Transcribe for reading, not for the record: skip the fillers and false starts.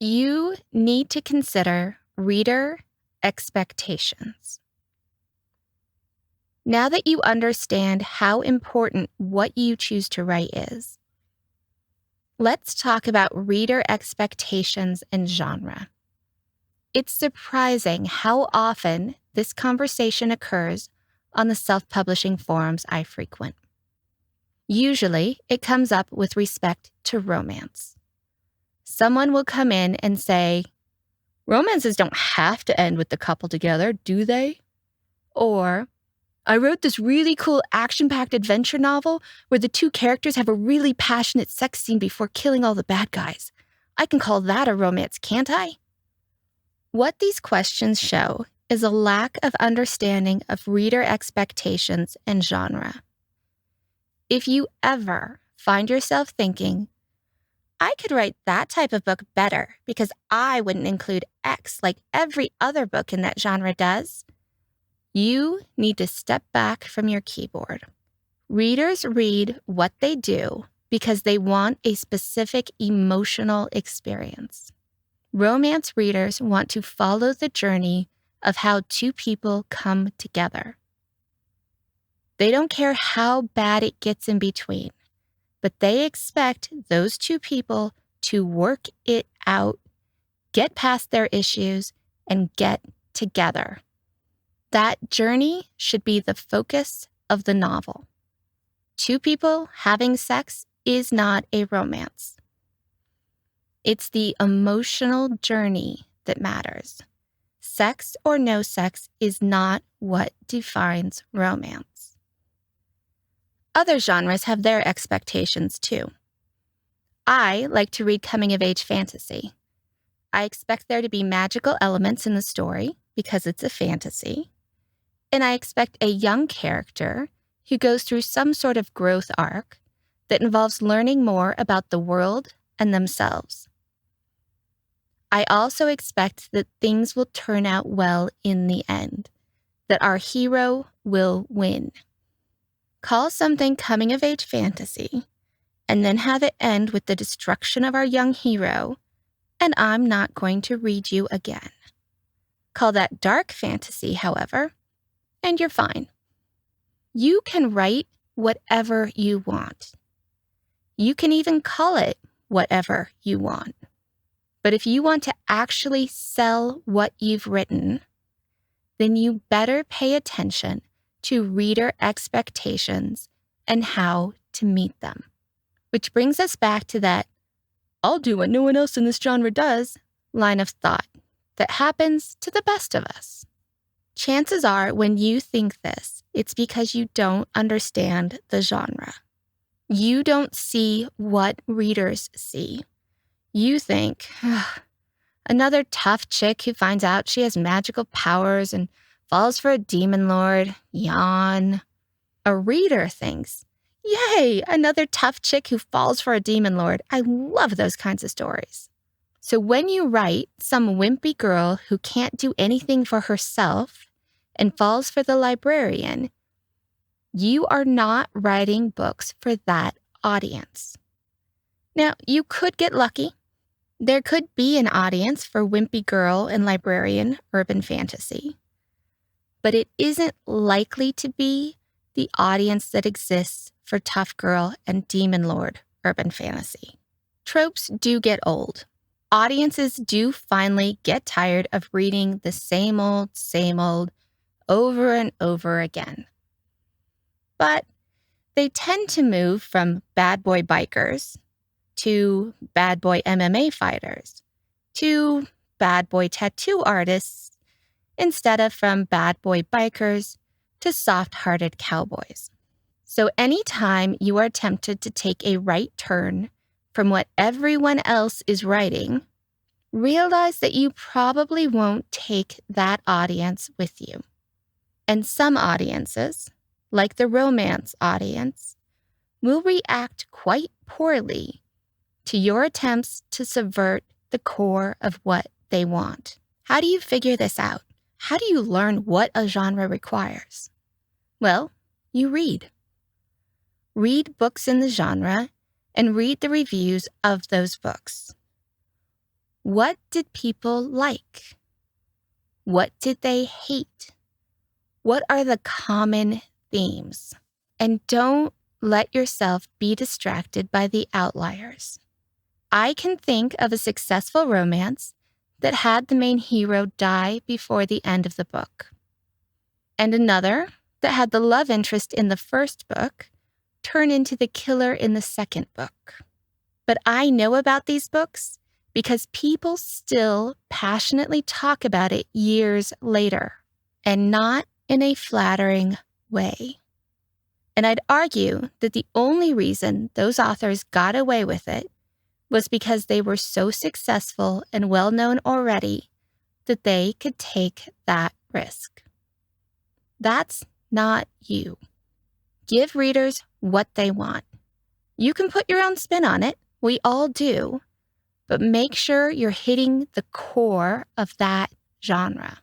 You need to consider reader expectations. Now that you understand how important what you choose to write is, let's talk about reader expectations and genre. It's surprising how often this conversation occurs on the self-publishing forums I frequent. Usually, it comes up with respect to romance. Someone will come in and say, "Romances don't have to end with the couple together, do they?" Or, "I wrote this really cool action-packed adventure novel where the two characters have a really passionate sex scene before killing all the bad guys. I can call that a romance, can't I?" What these questions show is a lack of understanding of reader expectations and genre. If you ever find yourself thinking, "I could write that type of book better because I wouldn't include X like every other book in that genre does," you need to step back from your keyboard. Readers read what they do because they want a specific emotional experience. Romance readers want to follow the journey of how two people come together. They don't care how bad it gets in between, but they expect those two people to work it out, get past their issues, and get together. That journey should be the focus of the novel. Two people having sex is not a romance. It's the emotional journey that matters. Sex or no sex is not what defines romance. Other genres have their expectations too. I like to read coming-of-age fantasy. I expect there to be magical elements in the story because it's a fantasy. And I expect a young character who goes through some sort of growth arc that involves learning more about the world and themselves. I also expect that things will turn out well in the end, that our hero will win. Call something coming-of-age fantasy, and then have it end with the destruction of our young hero, and I'm not going to read you again. Call that dark fantasy, however, and you're fine. You can write whatever you want. You can even call it whatever you want. But if you want to actually sell what you've written, then you better pay attention to reader expectations and how to meet them. Which brings us back to that "I'll do what no one else in this genre does" line of thought that happens to the best of us. Chances are when you think this, it's because you don't understand the genre. You don't see what readers see. You think, "Another tough chick who finds out she has magical powers and falls for a demon lord, yawn." A reader thinks, "Yay, another tough chick who falls for a demon lord. I love those kinds of stories." So when you write some wimpy girl who can't do anything for herself and falls for the librarian, you are not writing books for that audience. Now, you could get lucky. There could be an audience for wimpy girl and librarian urban fantasy, but it isn't likely to be the audience that exists for tough girl and demon lord urban fantasy. Tropes do get old. Audiences do finally get tired of reading the same old, over and over again. But they tend to move from bad boy bikers to bad boy MMA fighters, to bad boy tattoo artists, instead of from bad boy bikers to soft-hearted cowboys. So anytime you are tempted to take a right turn from what everyone else is writing, realize that you probably won't take that audience with you. And some audiences, like the romance audience, will react quite poorly to your attempts to subvert the core of what they want. How do you figure this out? How do you learn what a genre requires? Well, you read. Read books in the genre and read the reviews of those books. What did people like? What did they hate? What are the common themes? And don't let yourself be distracted by the outliers. I can think of a successful romance that had the main hero die before the end of the book, and another that had the love interest in the first book turn into the killer in the second book. But I know about these books because people still passionately talk about it years later, and not in a flattering way. And I'd argue that the only reason those authors got away with it was because they were so successful and well-known already that they could take that risk. That's not you. Give readers what they want. You can put your own spin on it. We all do. But make sure you're hitting the core of that genre.